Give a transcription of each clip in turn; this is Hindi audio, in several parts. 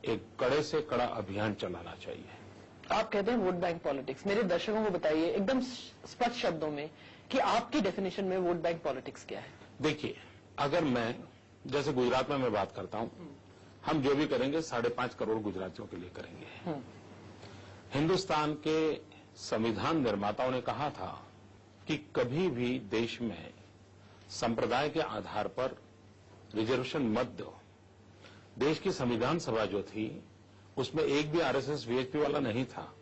एक कड़े से कड़ा अभियान चलाना चाहिए। आप कहते हैं वोट बैंक पॉलिटिक्स, मेरे दर्शकों को बताइए एकदम स्पष्ट शब्दों में कि आपकी डेफिनेशन में वोट बैंक पॉलिटिक्स क्या है? देखिए, अगर मैं जैसे गुजरात में मैं बात करता हूं, हम जो भी करेंगे 5.5 करोड़ गुजरातियों के लिए करेंगे। हिंदुस्तान के संविधान निर्माताओं ने कहा था कि कभी भी देश में संप्रदाय के आधार पर रिजर्वेशन मत दो। देश की संविधान सभा जो थी उसमें एक भी आरएसएस वीएचपी वाला नहीं था।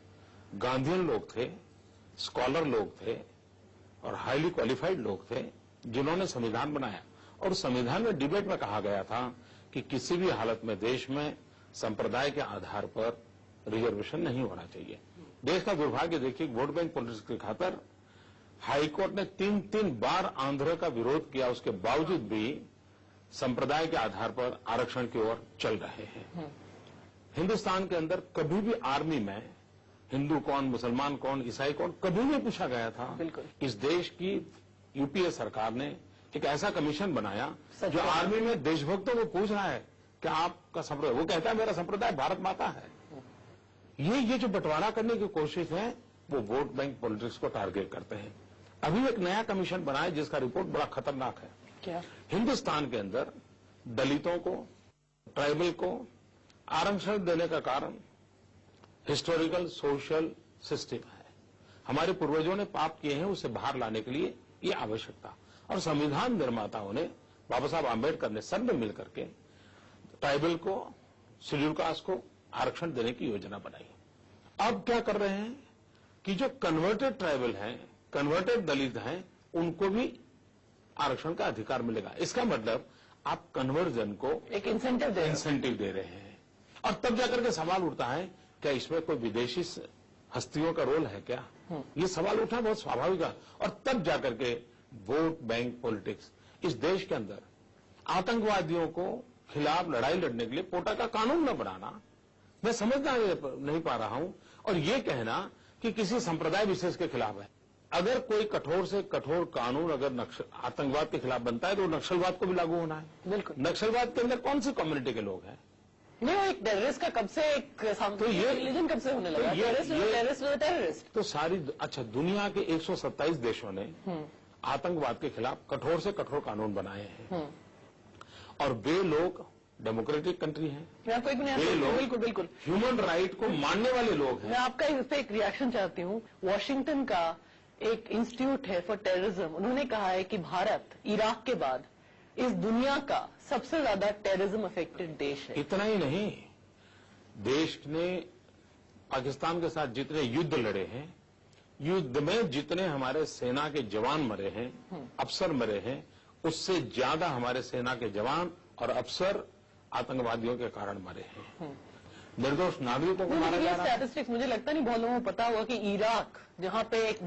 गांधीयन लोग थे, स्कॉलर लोग थे और हाईली क्वालिफाइड लोग थे जिन्होंने संविधान बनाया। और संविधान में डिबेट में कहा गया था कि किसी भी हालत में देश में संप्रदाय के आधार पर रिजर्वेशन नहीं होना चाहिए। देश का दुर्भाग्य देखिए, वोट बैंक पॉलिटिक्स की खातर हाईकोर्ट ने 3 बार आंध्र का विरोध किया, उसके बावजूद भी संप्रदाय के आधार पर आरक्षण की ओर चल रहे हैं। हिंदुस्तान के अंदर कभी भी आर्मी में हिंदू कौन, मुसलमान कौन, ईसाई कौन, कभी नहीं पूछा गया था। बिल्कुल। इस देश की यूपीए सरकार ने एक ऐसा कमीशन बनाया जो आर्मी में देशभक्तों को पूछ रहा है कि आपका संप्रदाय, वो कहता है मेरा संप्रदाय भारत माता है। ये जो बंटवारा करने की कोशिश है वो वोट बैंक पॉलिटिक्स को टारगेट करते हैं। अभी एक नया कमीशन बना है जिसका रिपोर्ट बड़ा खतरनाक है। क्या? हिंदुस्तान के अंदर दलितों को, ट्राइबल को आरक्षण देने का कारण हिस्टोरिकल सोशल सिस्टम है। हमारे पूर्वजों ने पाप किए हैं, उसे बाहर लाने के लिए ये आवश्यकता, और संविधान निर्माताओं ने, बाबा साहब आंबेडकर ने सब में मिलकर के ट्राइबल को, शेड्यूल कास्ट को आरक्षण देने की योजना बनाई। अब क्या कर रहे हैं कि जो कन्वर्टेड ट्राइबल हैं, कन्वर्टेड दलित हैं, उनको भी आरक्षण का अधिकार मिलेगा। इसका मतलब आप कन्वर्जन को एक इंसेंटिव दे रहे हैं। और तब जाकर के सवाल उठता है क्या इसमें कोई विदेशी हस्तियों का रोल है क्या? ये सवाल उठा बहुत स्वाभाविक है। और तब जाकर के वोट बैंक पॉलिटिक्स, इस देश के अंदर आतंकवादियों को खिलाफ लड़ाई लड़ने के लिए पोटा का कानून न बनाना, मैं समझना नहीं पा रहा हूं। और ये कहना कि किसी संप्रदाय विशेष के खिलाफ है। अगर कोई कठोर से कठोर कानून अगर आतंकवाद के खिलाफ बनता है तो नक्सलवाद को भी लागू होना है। बिल्कुल। नक्सलवाद के अंदर कौन सी कम्युनिटी के लोग हैं? नहीं, वो एक टेररिस्ट का कब से एक तो ये रिलीजन कब से होने लगा? टेररिस्ट तो सारी अच्छा दुनिया के 127 देशों ने आतंकवाद के खिलाफ कठोर से कठोर कानून बनाए हैं। और वे लोग डेमोक्रेटिक कंट्री हैं। वे लोग बिल्कुल ह्यूमन राइट को मानने वाले लोग हैं। मैं आपका इस पे एक रिएक्शन चाहती हूँ। वॉशिंगटन का एक इंस्टीट्यूट है फॉर टेररिज्म, उन्होंने कहा है कि भारत इराक के बाद इस दुनिया का सबसे ज्यादा टेररिज्म अफेक्टेड देश है। इतना ही नहीं, देश ने पाकिस्तान के साथ जितने युद्ध लड़े हैं, युद्ध में जितने हमारे सेना के जवान मरे हैं, अफसर मरे हैं, उससे ज्यादा हमारे सेना के जवान और अफसर आतंकवादियों के कारण मरे हैं। निर्दोष नागरिकों को मारा जा रहा है। स्टैटिस्टिक्स मुझे लगता नहीं बहुत लोगों को पता हुआ कि इराक, जहां पे एक